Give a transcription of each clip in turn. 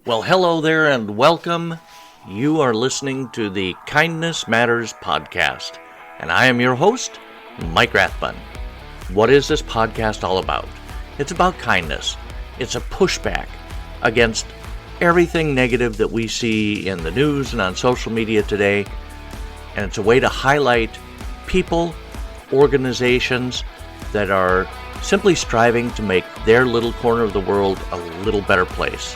Well, hello there and welcome. You are listening to the Kindness Matters podcast, and I am your host, Mike Rathbun. What is this podcast all about? It's about kindness. It's a pushback against everything negative that we see in the news and on social media today, and it's a way to highlight people, organizations that are simply striving to make their little corner of the world a little better place.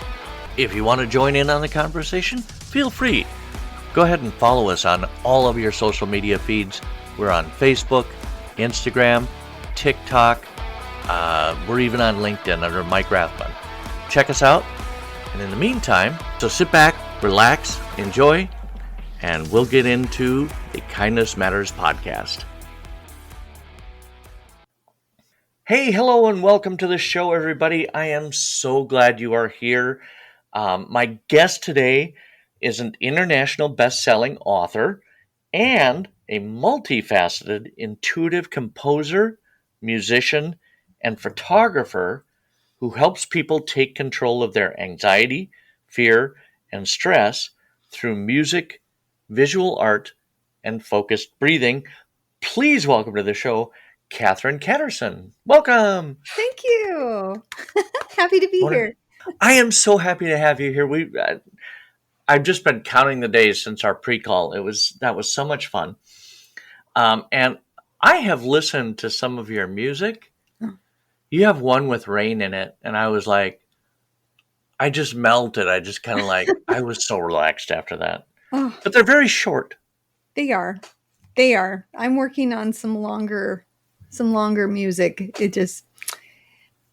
If you want to join in on the conversation, feel free. Go ahead and follow us on all of your social media feeds. We're on Facebook, Instagram, TikTok. We're even on LinkedIn under Mike Rathbun. Check us out. And in the meantime, so sit back, relax, enjoy, and we'll get into the Kindness Matters podcast. Hey, hello, and welcome to the show, everybody. I am so glad you are here. My guest today is an international best-selling author and a multifaceted, intuitive composer, musician, and photographer who helps people take control of their anxiety, fear, and stress through music, visual art, and focused breathing. Please welcome to the show, Catherine Catterson. Welcome. Thank you. Happy to be here. I am so happy to have you here. I've just been counting the days since our pre-call. That was so much fun. And I have listened to some of your music. You have one with rain in it, and I was like, I just melted. I just kind of like, I was so relaxed after that. Oh, but they're very short. They are. I'm working on some longer music.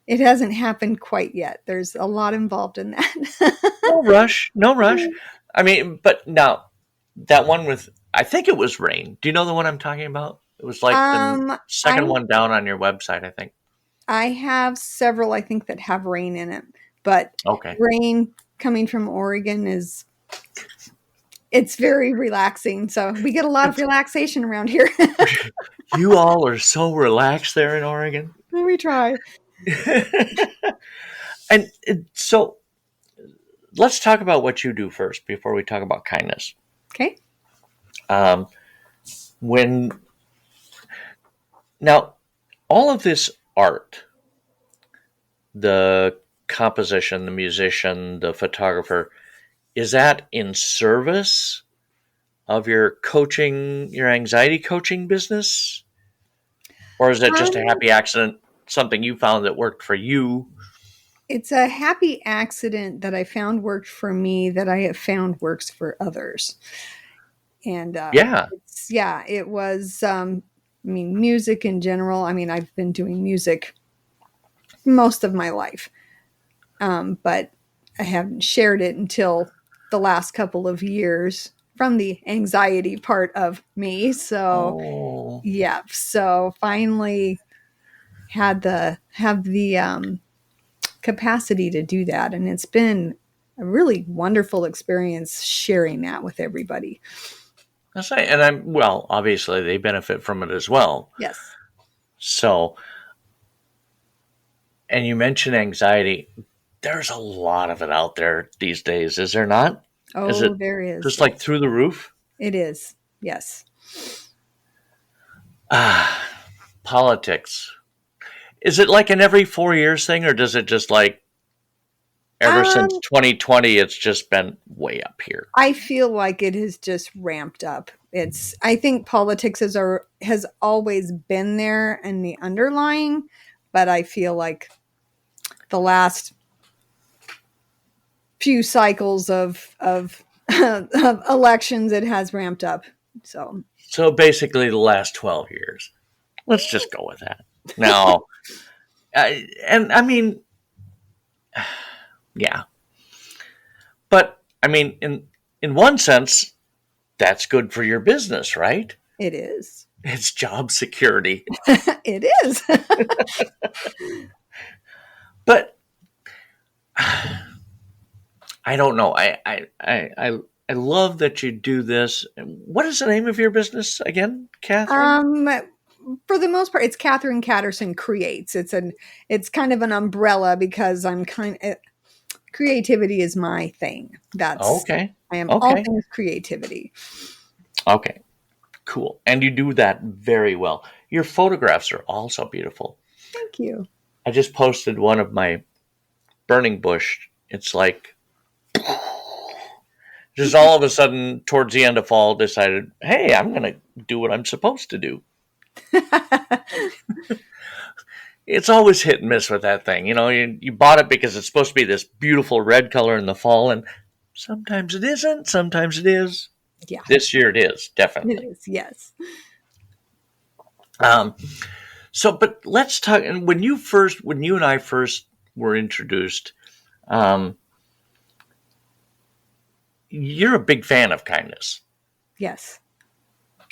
It hasn't happened quite yet. There's a lot involved in that. No rush. I mean, but now that one with, I think it was rain. Do you know the one I'm talking about? It was like the second one down on your website, I think. I have several, I think, that have rain in it. But okay. Rain coming from Oregon it's very relaxing. So we get a lot of relaxation around here. You all are so relaxed there in Oregon. We try. And so let's talk about what you do first before we talk about kindness. Okay. Now, all of this art, the composition, the musician, the photographer, is that in service of your coaching, your anxiety coaching business? Or is that just a happy accident, something you found that worked for you? It's a happy accident that I found worked for me that I have found works for others. And it was, music in general. I mean, I've been doing music most of my life, but I haven't shared it until the last couple of years from the anxiety part of me. So, so finally have the capacity to do that. And it's been a really wonderful experience sharing that with everybody. That's right. And obviously they benefit from it as well. Yes. So, and you mentioned anxiety. There's a lot of it out there these days, is there not? Oh, there is. Just like through the roof? It is, yes. Politics. Is it like an every 4 years thing, or does it just like ever since 2020, it's just been way up here? I feel like it has just ramped up. I think politics has always been there in the underlying, but I feel like the last few cycles of elections, it has ramped up. So basically the last 12 years. Let's just go with that. Now, yeah. But I mean, in one sense, that's good for your business, right? It is. It's job security. It is. But I don't know. I love that you do this. What is the name of your business again, Catherine? For the most part, it's Catherine Catterson Creates. It's kind of an umbrella because I'm kind creativity is my thing. Okay. I am all Okay. things creativity. Okay. Cool. And you do that very well. Your photographs are also beautiful. Thank you. I just posted one of my burning bush. It's like just all of a sudden towards the end of fall decided, hey, I'm going to do what I'm supposed to do. It's always hit and miss with that thing. You bought it because it's supposed to be this beautiful red color in the fall, and sometimes it isn't. Sometimes it is. Yeah. This year it is, definitely. It is, yes. But let's talk. And when you and I first were introduced, you're a big fan of kindness. Yes,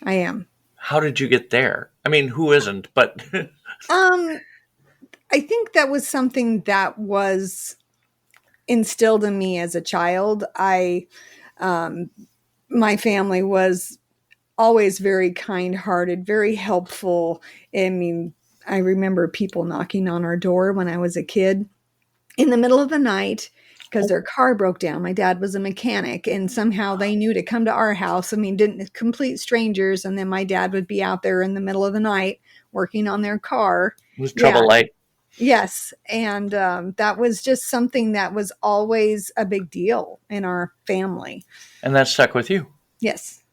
I am. How did you get there? I mean, who isn't? But I think that was something that was instilled in me as a child. My family was always very kind-hearted, very helpful. I mean, I remember people knocking on our door when I was a kid in the middle of the night because their car broke down. My dad was a mechanic, and somehow they knew to come to our house. I mean, didn't complete strangers. And then my dad would be out there in the middle of the night working on their car. It was trouble light. Yes. And that was just something that was always a big deal in our family. And that stuck with you. Yes.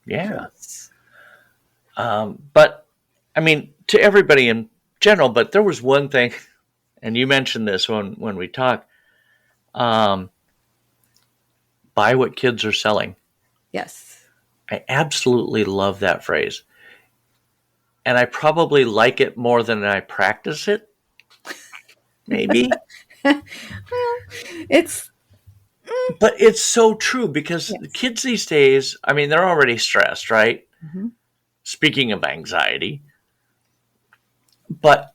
Yeah. Yes. But I mean, to everybody in general, but there was one thing, and you mentioned this when we talked, buy what kids are selling. Yes. I absolutely love that phrase. And I probably like it more than I practice it. Maybe. Well, but it's so true because the kids these days, I mean, they're already stressed, right? Mm-hmm. Speaking of anxiety. But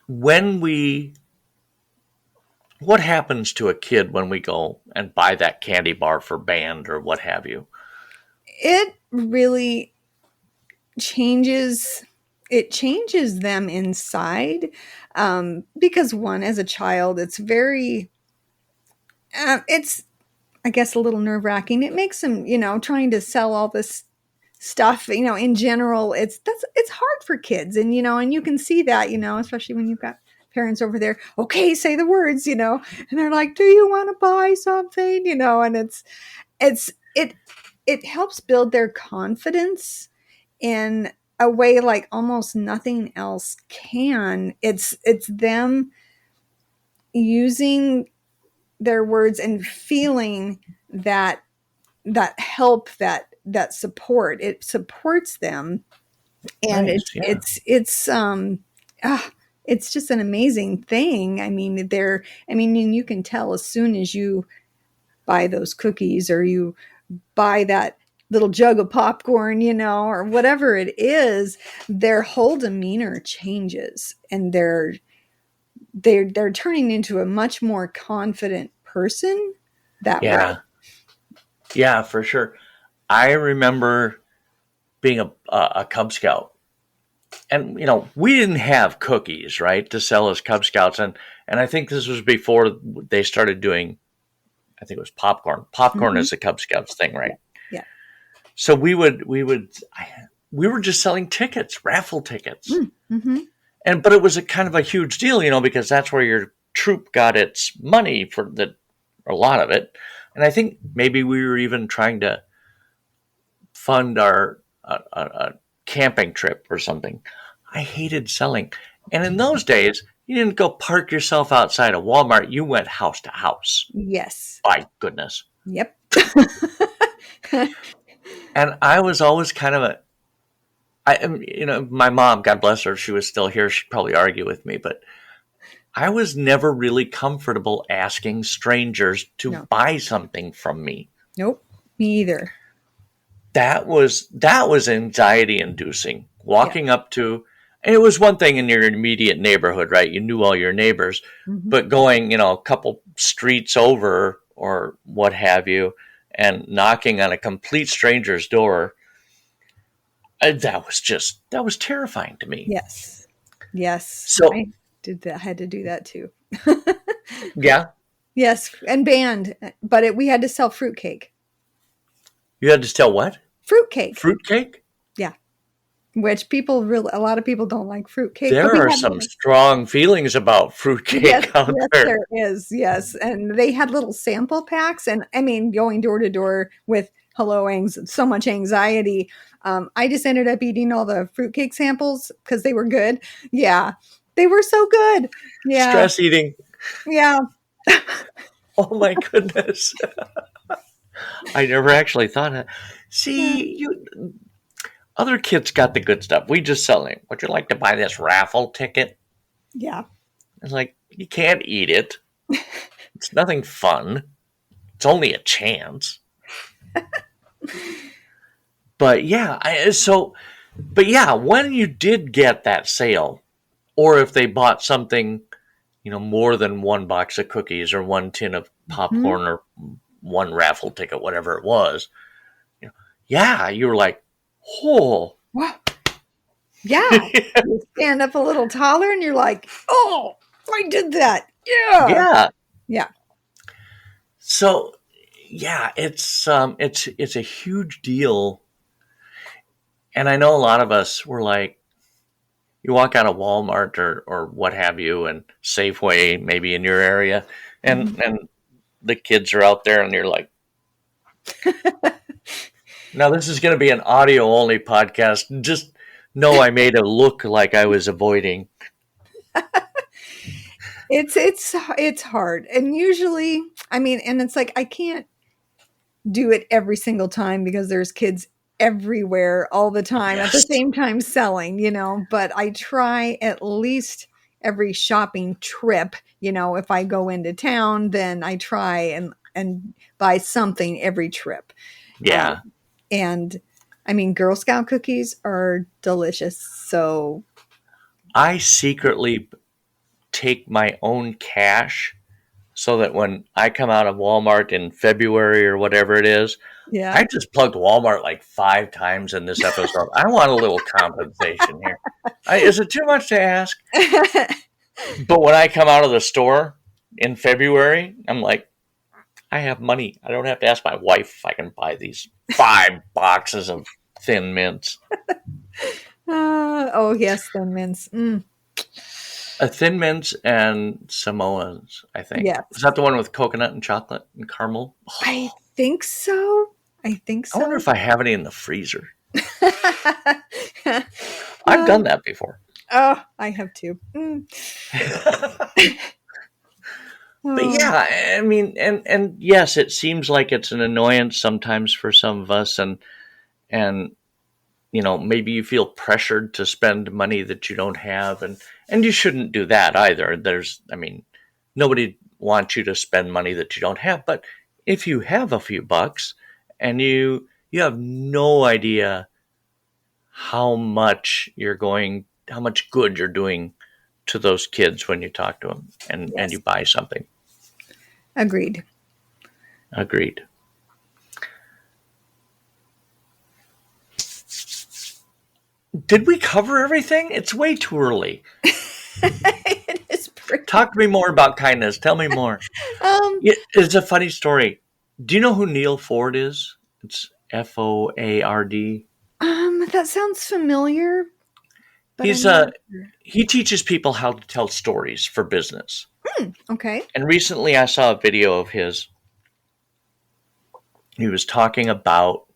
what happens to a kid when we go and buy that candy bar for band or what have you? It really changes them inside, because one, as a child, it's very it's, I guess, a little nerve-wracking. It makes them, trying to sell all this stuff, in general, it's hard for kids. And and you can see that, especially when you've got parents over there, okay, say the words, and they're like, do you want to buy something, and it helps build their confidence in a way like almost nothing else can. It's them using their words and feeling that help, that support. It supports them, and Nice, it's just an amazing thing. I mean, and you can tell as soon as you buy those cookies or you buy that little jug of popcorn, or whatever it is, their whole demeanor changes, and they're turning into a much more confident person that way. Yeah, for sure. I remember being a Cub Scout, and we didn't have cookies, right, to sell as Cub Scouts, and I think this was before they started doing, I think it was popcorn. Popcorn is a Cub Scouts thing, right? Yeah. So we were just selling tickets, raffle tickets, but it was a kind of a huge deal, because that's where your troop got its money for a lot of it. And I think maybe we were even trying to fund our a camping trip or something. I hated selling. And in those days, you didn't go park yourself outside a Walmart. You went house to house. Yes. My goodness. Yep. And I was always kind of my mom, God bless her, if she was still here, she'd probably argue with me, but I was never really comfortable asking strangers to buy something from me. Nope, me either. That was anxiety inducing. Walking up to, and it was one thing in your immediate neighborhood, right? You knew all your neighbors, but going, a couple streets over or what have you, and knocking on a complete stranger's door, that was terrifying to me. Yes. So I had to do that too. Yeah. Yes, and banned, but we had to sell fruitcake. You had to sell what? Fruitcake. Fruitcake? Yeah. Which a lot of people don't like fruitcake. There are some strong feelings about fruitcake out there. There is, yes. And they had little sample packs. And I mean, going door to door with so much anxiety. I just ended up eating all the fruitcake samples because they were good. Yeah. They were so good. Yeah. Stress eating. Yeah. Oh my goodness. I never actually thought of. See, other kids got the good stuff. We just sell it. Would you like to buy this raffle ticket? Yeah. It's like, you can't eat it. It's nothing fun. It's only a chance. But yeah, when you did get that sale, or if they bought something, more than one box of cookies or one tin of popcorn or one raffle ticket, whatever it was, you were like, oh. Wow. Yeah. You stand up a little taller and you're like, oh, I did that. Yeah. Yeah. Yeah. So, yeah, it's a huge deal. And I know a lot of us were like, you walk out of Walmart or what have you, and Safeway maybe in your area, and the kids are out there and you're like, now this is going to be an audio only podcast. Just know I made it look like I was avoiding. It's hard. And usually, I mean, and it's like, I can't do it every single time because there's kids everywhere all the time at the same time selling, but I try at least every shopping trip, if I go into town, then I try and buy something every trip. Yeah. And I mean, Girl Scout cookies are delicious. So I secretly take my own cash so that when I come out of Walmart in February or whatever it is, I just plugged Walmart like 5 times in this episode. I want a little compensation here. Is it too much to ask? But when I come out of the store in February, I'm like, I have money. I don't have to ask my wife if I can buy these 5 boxes of Thin Mints. Oh, yes, Thin Mints. Thin Mints and Samoas, I think. Yes. Is that the one with coconut and chocolate and caramel? Oh. I think so. I wonder if I have any in the freezer. I've done that before. Oh, I have too. But yeah, I mean, and yes, it seems like it's an annoyance sometimes for some of us, and maybe you feel pressured to spend money that you don't have, and you shouldn't do that either. Nobody wants you to spend money that you don't have, but if you have a few bucks and you have no idea how much good you're doing to those kids when you talk to them and you buy something. Agreed. Did we cover everything? It's way too early. It is pretty. Talk to me more about kindness. Tell me more. It's a funny story. Do you know who Neil Foard is? It's Foard. That sounds familiar. But he teaches people how to tell stories for business. Okay. And recently I saw a video of his. He was talking about,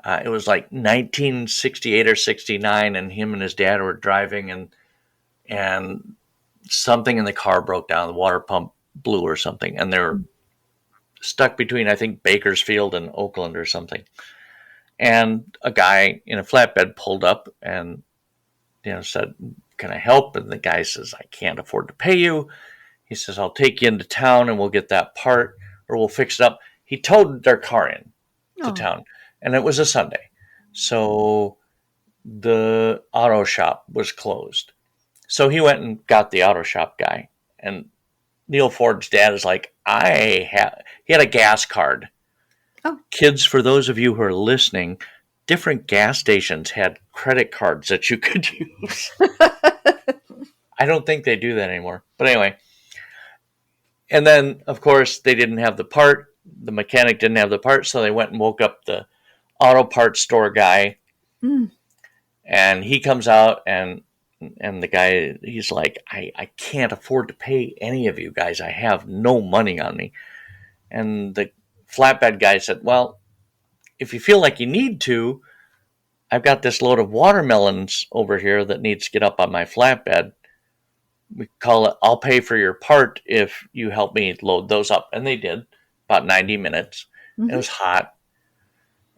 it was like 1968 or 69, and him and his dad were driving, and something in the car broke down. The water pump blew or something, and they were stuck between, I think, Bakersfield and Oakland or something. And a guy in a flatbed pulled up and said, "Can I help?" And the guy says, "I can't afford to pay you." He says, "I'll take you into town and we'll get that part, or we'll fix it up." He towed their car in to town, and it was a Sunday. So the auto shop was closed. So he went and got the auto shop guy. And Neil Foard's dad is like, he had a gas card. Oh. Kids, for those of you who are listening, different gas stations had credit cards that you could use. I don't think they do that anymore. But anyway, And then, of course, they didn't have the part. The mechanic didn't have the part, so they went and woke up the auto parts store guy. Mm. And he comes out, and the guy, he's like, I can't afford to pay any of you guys. I have no money on me. And the flatbed guy said, well, if you feel like you need to, I've got this load of watermelons over here that needs to get up on my flatbed. We call it, I'll pay for your part if you help me load those up. And they did, about 90 minutes. Mm-hmm. It was hot.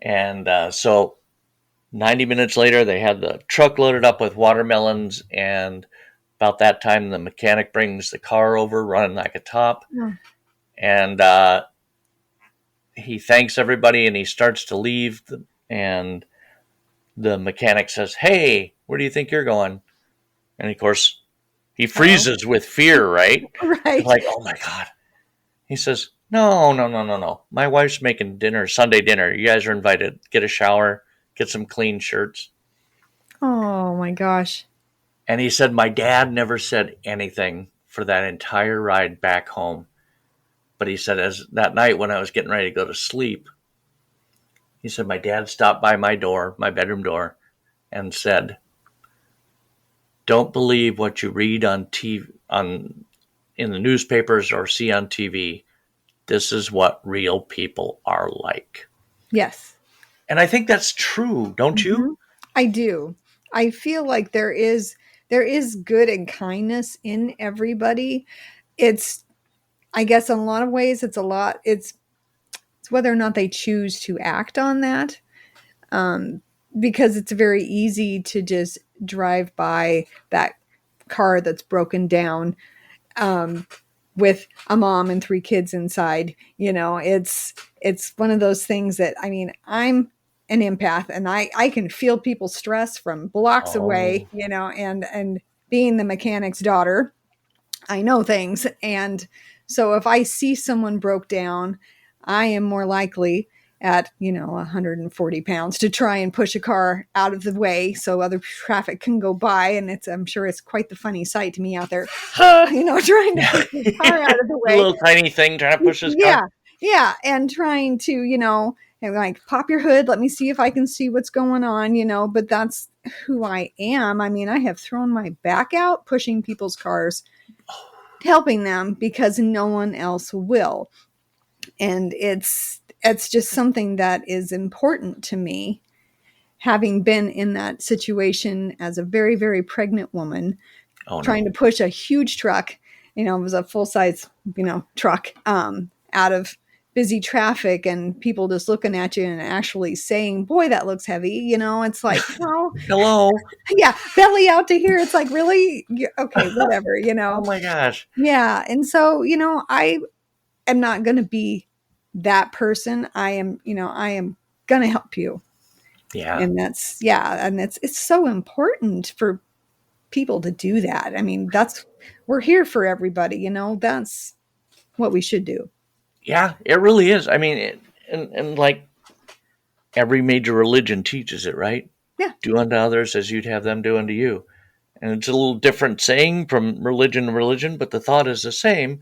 And so 90 minutes later, they had the truck loaded up with watermelons. And about that time, the mechanic brings the car over, running like a top. Yeah. And he thanks everybody, and he starts to leave. And the mechanic says, hey, where do you think you're going? And of course, he freezes with fear, right? Right. Like, oh my God. He says, no. My wife's making dinner, Sunday dinner. You guys are invited. Get a shower, get some clean shirts. Oh my gosh. And he said, my dad never said anything for that entire ride back home. But he said, as that night when I was getting ready to go to sleep, he said, my dad stopped by my door, my bedroom door, and said, don't believe what you read on TV, in the newspapers or see on TV. This is what real people are like. Yes. And I think that's true, don't you? I do. I feel like there is good and kindness in everybody. It's, I guess in a lot of ways, it's whether or not they choose to act on that. Because it's very easy to just drive by that car that's broken down, with a mom and 3 kids inside. It's one of those things that, I mean, I'm an empath, and I can feel people's stress from blocks away, and being the mechanic's daughter, I know things. And so if I see someone broke down, I am more likely at 140 pounds to try and push a car out of the way so other traffic can go by. And I'm sure it's quite the funny sight to me out there, trying to push the car out of the way. A little tiny thing trying to push his car. Yeah. And trying to, and like, pop your hood. Let me see if I can see what's going on, but that's who I am. I mean, I have thrown my back out pushing people's cars, helping them because no one else will. And it's just something that is important to me, having been in that situation as a very, very pregnant woman, trying to push a huge truck. It was a full-size, truck, out of busy traffic, and people just looking at you and actually saying, boy, that looks heavy. It's like, oh, hello. Yeah. Belly out to here. It's like, really? Okay, whatever, Oh my gosh. Yeah. And so, I am not going to be that person. I am going to help you. Yeah. And it's so important for people to do that. I mean, we're here for everybody, that's what we should do. Yeah, it really is. I mean, and like every major religion teaches it, right? Yeah. Do unto others as you'd have them do unto you. And it's a little different saying from religion to religion, but the thought is the same.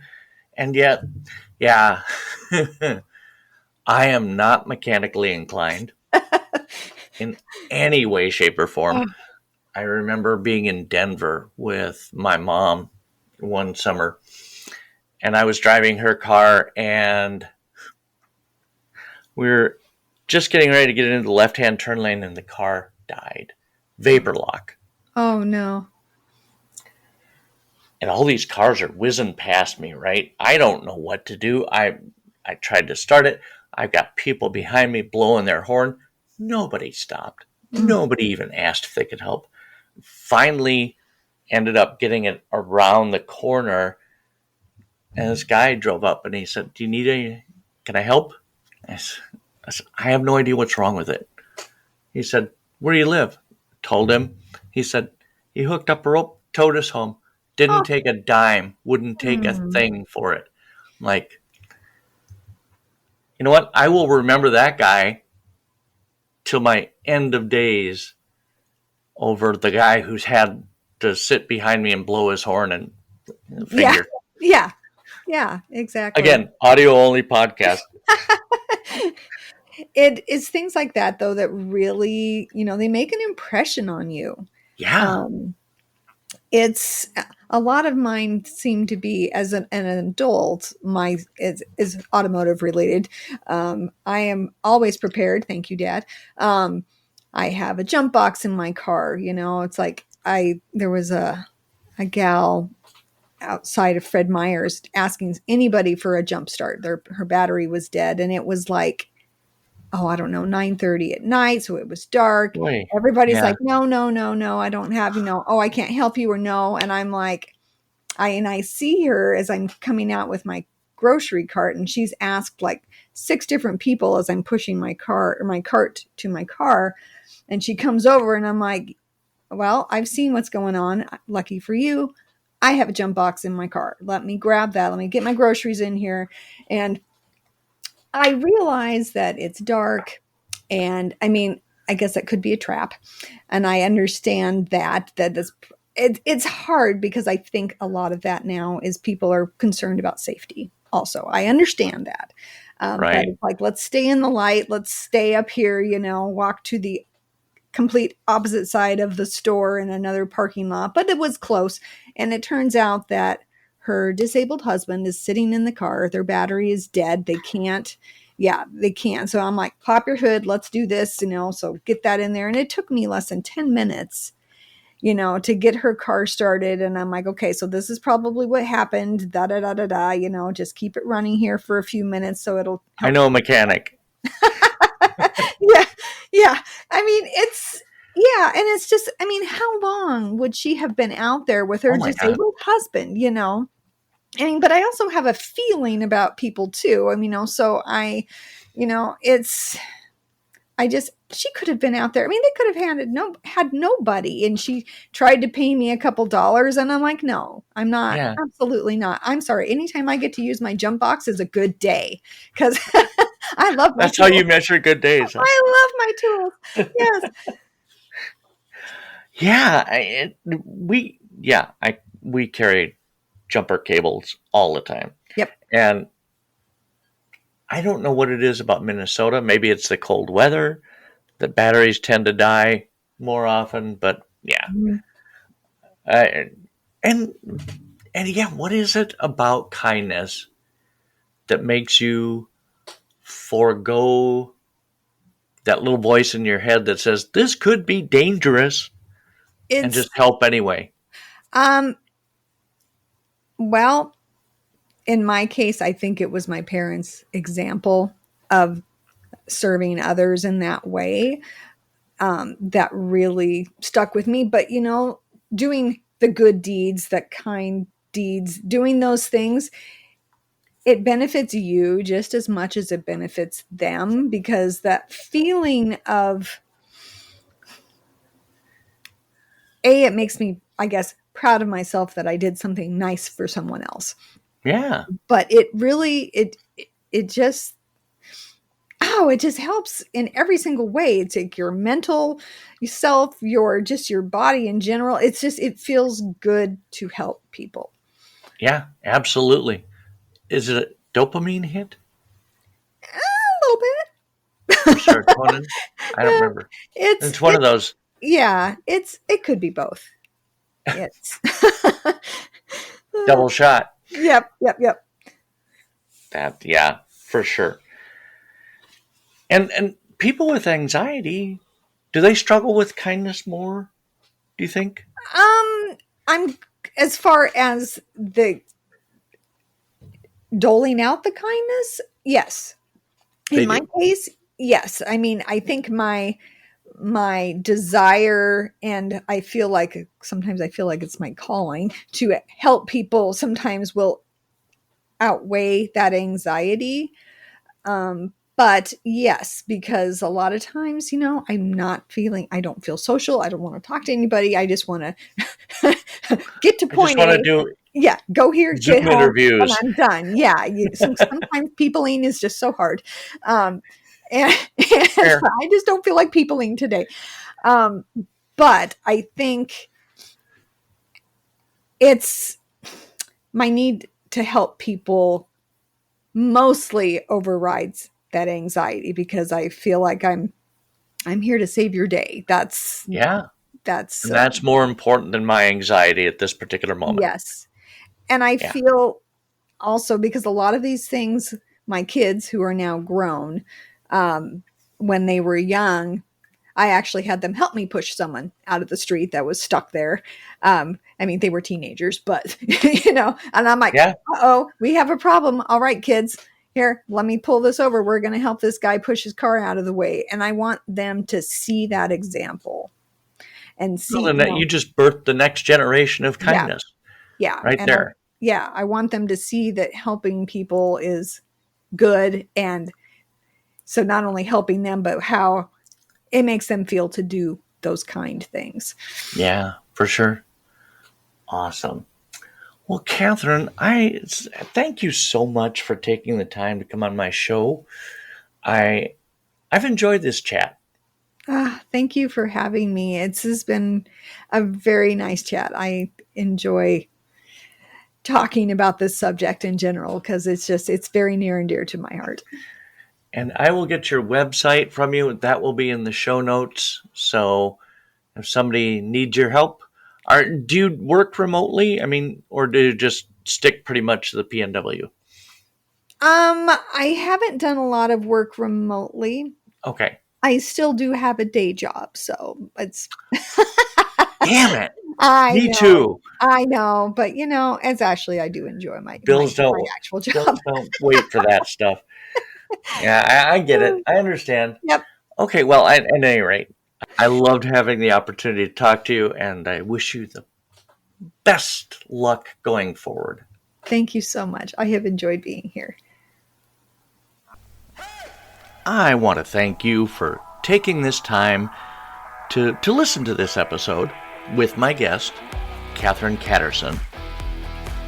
And yet, yeah, I am not mechanically inclined in any way, shape, or form. I remember being in Denver with my mom one summer, and I was driving her car, and we were just getting ready to get into the left-hand turn lane, and the car died. Vapor lock. Oh, no. And all these cars are whizzing past me, right? I don't know what to do. I tried to start it. I've got people behind me blowing their horn. Nobody stopped. Nobody even asked if they could help. Finally ended up getting it around the corner, and this guy drove up, and he said, do you need can I help? I said, I have no idea what's wrong with it. He said, where do you live? Told him. He said, he hooked up a rope, towed us home. Didn't take a dime, wouldn't take a thing for it. I'm like, you know what? I will remember that guy till my end of days over the guy who's had to sit behind me and blow his horn and finger. Yeah. Yeah, exactly. Again, audio only podcast. It is things like that, though, that really, they make an impression on you. Yeah. It's a lot of mine seem to be as an adult. My is automotive related. I am always prepared. Thank you, Dad. I have a jump box in my car. It's like there was a gal outside of Fred Meyer's asking anybody for a jump start. Her battery was dead, and it was like, I don't know, 9:30 at night. So it was dark. Boy, Everybody's yeah. like, no, I don't have, I can't help you, or no. And I'm like, I see her as I'm coming out with my grocery cart, and she's asked like 6 different people as I'm pushing my cart to my car. And she comes over, and I'm like, well, I've seen what's going on. Lucky for you, I have a jump box in my car. Let me grab that. Let me get my groceries in here. And I realize that it's dark, and I guess that could be a trap. And I understand that it's hard, because I think a lot of that now is people are concerned about safety. Also, I understand that. Right. That it's like, let's stay in the light. Let's stay up here, walk to the complete opposite side of the store in another parking lot. But it was close. And it turns out that her disabled husband is sitting in the car. Their battery is dead. They can't. So I'm like, pop your hood. Let's do this, so get that in there. And it took me less than 10 minutes, to get her car started. And I'm like, okay, so this is probably what happened. Da, da, da, da, da, just keep it running here for a few minutes. So it'll help. I know a mechanic. Yeah. And it's just, how long would she have been out there with her disabled husband, but I also have a feeling about people too. So she could have been out there. They could have had nobody, and she tried to pay me a couple dollars, and I'm like, no, I'm not. Yeah. Absolutely not. I'm sorry. Anytime I get to use my jump box is a good day, because I love my That's tools. How you measure good days. Huh? I love my tools. Yes. We carry jumper cables all the time. Yep. And I don't know what it is about Minnesota. Maybe it's the cold weather. The batteries tend to die more often, but yeah. Mm-hmm. What is it about kindness that makes you forego that little voice in your head that says, this could be dangerous, and just help anyway? Well, in my case, I think it was my parents' example of serving others in that way that really stuck with me. But, doing the good deeds, the kind deeds, doing those things, it benefits you just as much as it benefits them, because that feeling of, it makes me, I guess, proud of myself that I did something nice for someone else. Yeah. But it really, it just helps in every single way. It's like your mental self, your body in general. It feels good to help people. Yeah, absolutely. Is it a dopamine hit? A little bit. Serotonin? I don't remember. It's one of those. Yeah, it could be both. It's double shot. Yep. Yeah, for sure. And people with anxiety, do they struggle with kindness more, do you think? I'm as far as the doling out the kindness, yes. In my case, yes. I think my desire, and I feel like sometimes it's my calling to help people, sometimes will outweigh that anxiety. But yes, because a lot of times, I don't feel social. I don't want to talk to anybody. I just want to get to point A. Go here, Zoom get home, interviews, and I'm done. Yeah. Sometimes peopling is just so hard. And I just don't feel like peopling today. But I think it's my need to help people mostly overrides that anxiety, because I feel like I'm here to save your day. That's more important than my anxiety at this particular moment. Yes. And I feel also, because a lot of these things, my kids who are now grown, when they were young, I actually had them help me push someone out of the street that was stuck there. I mean, they were teenagers, but, and I'm like, uh-oh, we have a problem. All right, kids, here, let me pull this over. We're going to help this guy push his car out of the way. And I want them to see that example and see. Well, and that you just birthed the next generation of kindness. Yeah. Right and there. I want them to see that helping people is good. And so not only helping them, but how it makes them feel to do those kind things. Yeah, for sure. Awesome. Well, Catherine, I thank you so much for taking the time to come on my show. I've enjoyed this chat. Thank you for having me. This has been a very nice chat. I enjoy talking about this subject in general because it's very near and dear to my heart. And I will get your website from you. That will be in the show notes. So if somebody needs your help, do you work remotely? I mean, or do you just stick pretty much to the PNW? I haven't done a lot of work remotely. Okay. I still do have a day job, so it's... Damn it. Me too. I know, but as Ashley, I do enjoy my actual job. Bills don't wait for that stuff. Yeah, I get it. I understand. Yep. Okay, well, at any rate, I loved having the opportunity to talk to you, and I wish you the best luck going forward. Thank you so much. I have enjoyed being here. I want to thank you for taking this time to listen to this episode with my guest, Catherine Catterson.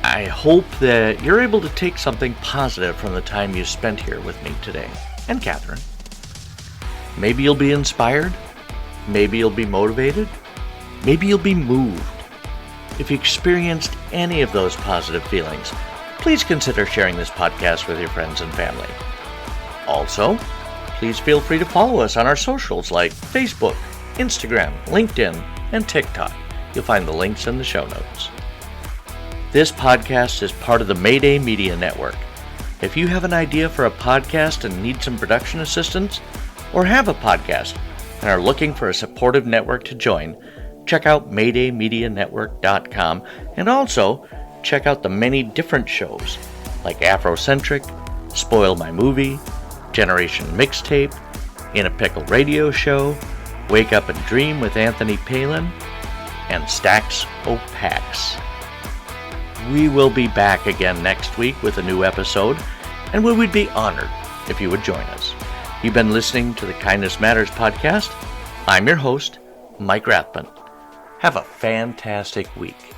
I hope that you're able to take something positive from the time you spent here with me today, and Catherine. Maybe you'll be inspired. Maybe you'll be motivated. Maybe you'll be moved. If you experienced any of those positive feelings, please consider sharing this podcast with your friends and family. Also, please feel free to follow us on our socials like Facebook, Instagram, LinkedIn, and TikTok. You'll find the links in the show notes. This podcast is part of the Mayday Media Network. If you have an idea for a podcast and need some production assistance, or have a podcast and are looking for a supportive network to join, check out MaydayMediaNetwork.com, and also check out the many different shows like Afrocentric, Spoil My Movie, Generation Mixtape, In a Pickle Radio Show, Wake Up and Dream with Anthony Palin, and Stacks O'Pax. We will be back again next week with a new episode, and we would be honored if you would join us. You've been listening to the Kindness Matters podcast. I'm your host, Mike Rathbun. Have a fantastic week.